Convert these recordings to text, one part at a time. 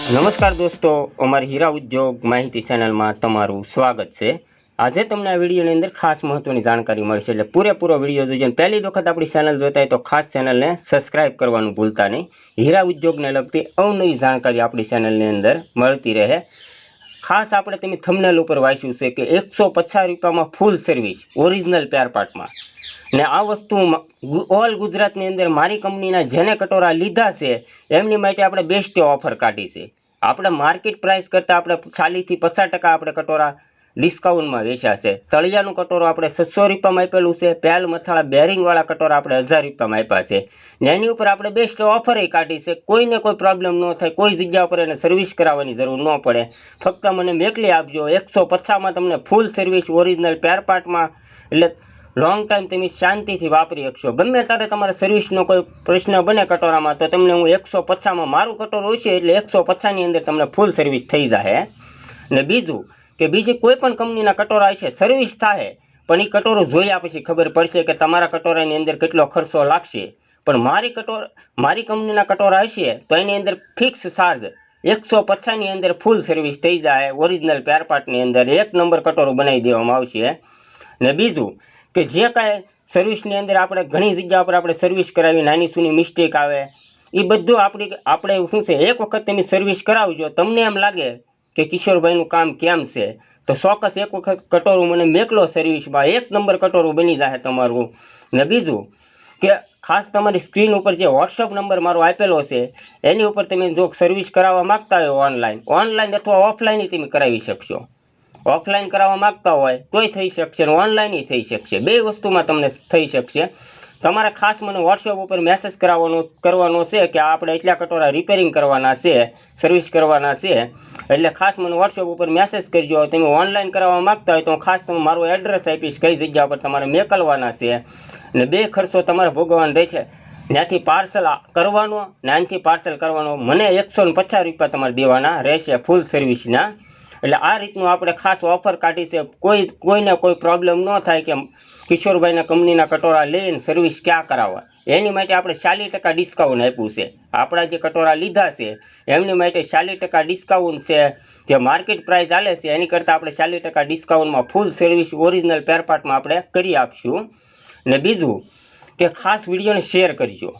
નમસ્કાર દોસ્તો, અમારી હીરા ઉદ્યોગ માહિતી ચેનલમાં તમારું સ્વાગત છે। આજે તમને આ વિડીયોની અંદર ખાસ મહત્વની જાણકારી મળશે, એટલે પૂરેપૂરો વિડીયો જોજો। પહેલી વખત આપણી ચેનલ જોતા હોય તો ખાસ ચેનલને સબસ્ક્રાઇબ કરવાનું ભૂલતા નહીં। હીરા ઉદ્યોગને લગતી અવનવી જાણકારી આપણી ચેનલની અંદર મળતી રહે। ખાસ આપણે તમે થંબનેલ ઉપર વાંચ્યું છે કે 150 રૂપિયામાં ફૂલ સર્વિસ ઓરિજિનલ પેર પાર્ટમાં, ને આ વસ્તુ ઓલ ગુજરાતની અંદર મારી કંપનીના જેને કટોરા લીધા છે એમની માટે આપણે બેસ્ટ ઓફર કાઢી છે। આપણે માર્કેટ પ્રાઇસ કરતાં આપણે 40 થી 50% આપણે કટોરા ડિસ્કાઉન્ટમાં વેચ્યા છે। તળિયાનું કટોરો આપણે 600 રૂપિયામાં આપેલું છે। પેલ મથાળા બેરિંગવાળા કટોરા આપણે 1000 રૂપિયામાં આપ્યા છે, ને એની ઉપર આપણે બેસ્ટ ઓફર કાઢી છે। કોઈને કોઈ પ્રોબ્લેમ ન થાય, કોઈ જગ્યા ઉપર એને સર્વિસ કરાવવાની જરૂર ન પડે। ફક્ત મને મેકલી આપજો, 150માં તમને ફૂલ સર્વિસ ઓરિજિનલ પેર પાર્ટમાં, એટલે લોંગ ટાઈમ તમે શાંતિથી વાપરી શકશો। ગમે ત્યારે તમારે સર્વિસનો કોઈ પ્રશ્ન બને કટોરામાં તો તમને હું 150માં મારું કટોરો હશે એટલે 150ની અંદર તમને ફૂલ સર્વિસ થઈ જાય। ને બીજું કે બીજી કોઈ પણ કંપનીના કટોરા હશે સર્વિસ થાય, પણ એ કટોરો જોયા પછી ખબર પડશે કે તમારા કટોરાની અંદર કેટલો ખર્ચો લાગશે। પણ મારી કંપનીના કટોરા હશે તો એની અંદર ફિક્સ ચાર્જ 150ની અંદર ફૂલ સર્વિસ થઈ જાય। ઓરિજિનલ પેર પાર્ટની અંદર 1 નંબર કટોરો બનાવી દેવામાં આવશે। ને બીજું કે જે કાંઈ સર્વિસની અંદર આપણે ઘણી જગ્યા પર આપણે સર્વિસ કરાવી, નાની સૂની મિસ્ટેક આવે, એ બધું આપણે શું છે, એક વખત તમે સર્વિસ કરાવજો, તમને એમ લાગે કે કિશોરભાઈનું કામ કેમ છે તો ચોક્કસ એક વખત કટોરું મને મેકલો સર્વિસમાં 1 નંબર કટોરું બની જાય તમારું। ને બીજું કે ખાસ તમારી સ્ક્રીન ઉપર જે વોટ્સઅપ નંબર મારો આપેલો છે એની ઉપર તમે જો સર્વિસ કરાવવા માગતા હોય ઓનલાઈન અથવા ઓફલાઈન તમે કરાવી શકશો। ઓફલાઈન કરાવવા માગતા હોય તોય થઈ શકશે ને ઓનલાઈન થઈ શકશે, બે વસ્તુમાં તમને થઈ શકશે। તમારે ખાસ મને વોટ્સઅપ ઉપર મેસેજ કરવાનો છે કે આપણે એટલા કટોરા રિપેરિંગ કરવાના છે, સર્વિસ કરવાના છે, એટલે ખાસ મને વોટ્સઅપ ઉપર મેસેજ કરજો। તમે ઓનલાઈન કરાવવા માગતા હોય તો ખાસ તમે મારું એડ્રેસ આપીશ, કઈ જગ્યા પર તમારે મેકલવાના છે, ને બે ખર્ચો તમારે ભોગવવાનો રહેશે। ત્યાંથી પાર્સલ કરવાનો ને આનાથી પાર્સલ કરવાનો, મને 150 રૂપિયા તમારે દેવાના રહેશે ફૂલ સર્વિસના। એટલે આ રીતનું આપણે ખાસ ઓફર કાઢી છે। કોઈને કોઈ પ્રોબ્લેમ ન થાય કે કિશોરભાઈના કંપનીના કટોરા લઈને સર્વિસ ક્યાં કરાવવા, એની માટે આપણે 40% ડિસ્કાઉન્ટ આપ્યું છે। આપણા જે કટોરા લીધા છે એમની માટે 40% ડિસ્કાઉન્ટ છે। જે માર્કેટ પ્રાઇસ ચાલે છે એની કરતાં આપણે 40% ડિસ્કાઉન્ટમાં ફૂલ સર્વિસ ઓરિજિનલ પેર પાર્ટમાં આપણે કરી આપશું। ને બીજું કે ખાસ વિડીયોને શેર કરજો,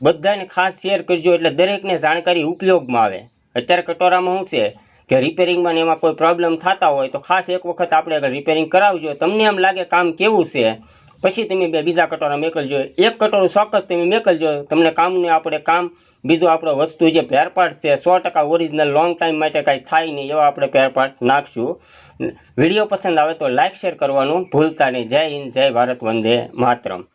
બધાને ખાસ શેર કરજો, એટલે દરેકને જાણકારી ઉપયોગમાં આવે। અત્યારે કટોરામાં શું છે કે રિપેરિંગમાં એમાં કોઈ પ્રોબ્લેમ થતા હોય તો ખાસ એક વખત આપણે આગળ રિપેરિંગ કરાવજો, તમને એમ લાગે કામ કેવું છે પછી તમે બીજા કટોરા મેકલજો। એક કટોરો ચોક્કસ તમે મેકલજો, તમને કામને આપણે કામ બીજું આપણો વસ્તુ જે પેર પાર્ટ છે 100% ઓરિજિનલ લોંગ ટાઈમ માટે કાંઈ થાય નહીં એવા આપણે પેર પાર્ટ નાખશું। વિડીયો પસંદ આવે તો લાઇક શેર કરવાનું ભૂલતા નહીં। જય હિન્દ, જય ભારત, વંદે માતરમ।